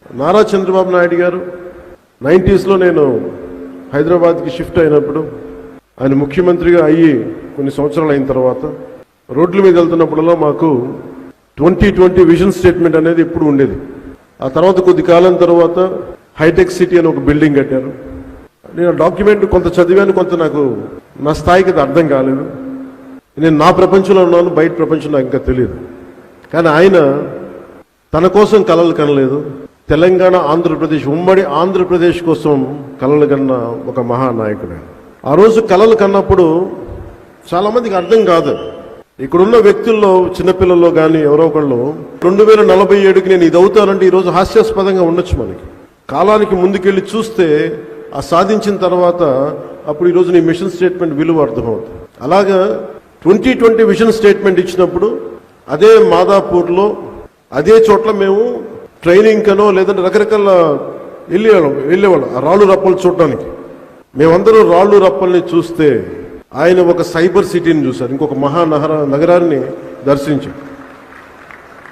నారా చంద్రబాబు నాయుడు గారు 90s నేను హైదరాబాద్కి షిఫ్ట్ అయినప్పుడు, ఆయన ముఖ్యమంత్రిగా అయ్యి కొన్ని సంవత్సరాలు అయిన తర్వాత రోడ్ల మీద వెళ్తున్నప్పుడల్లా మాకు 2020 విజన్ స్టేట్మెంట్ అనేది ఎప్పుడు ఉండేది. ఆ తర్వాత కొద్ది కాలం తర్వాత హైటెక్ సిటీ అని ఒక బిల్డింగ్ కట్టారు. నేను డాక్యుమెంట్ కొంత చదివాను, కొంత నాకు నా స్థాయికి అది అర్థం కాలేదు. నేను నా ప్రపంచంలో ఉన్నాను, బయట ప్రపంచం నాకు ఇంకా తెలియదు. కానీ ఆయన తన కోసం కలలు కనలేదు, తెలంగాణ ఆంధ్రప్రదేశ్ ఉమ్మడి ఆంధ్రప్రదేశ్ కోసం కలలు కన్న ఒక మహానాయకుడు. ఆ రోజు కలలు కన్నప్పుడు చాలామందికి అర్థం కాదు. ఇక్కడున్న వ్యక్తుల్లో చిన్నపిల్లల్లో కానీ ఎవరో ఒకళ్ళు 2047కి నేను ఇది అవుతానంటే ఈరోజు హాస్యాస్పదంగా ఉండొచ్చు. మనకి కాలానికి ముందుకెళ్ళి చూస్తే ఆ సాధించిన తర్వాత అప్పుడు ఈరోజు నీ మిషన్ స్టేట్మెంట్ విలువ అర్థమవుతుంది. అలాగా 2020 విజన్ స్టేట్మెంట్ ఇచ్చినప్పుడు అదే మాదాపూర్లో అదే చోట్ల మేము ట్రైనింగ్ కనో లేదంటే రకరకాల వెళ్ళేవాళ్ళం రాళ్ళు రప్పలు చూడడానికి. మేమందరూ రాళ్ళు రప్పల్ని చూస్తే ఆయన ఒక సైబర్ సిటీని చూశారు, ఇంకొక నగరాన్ని దర్శించారు.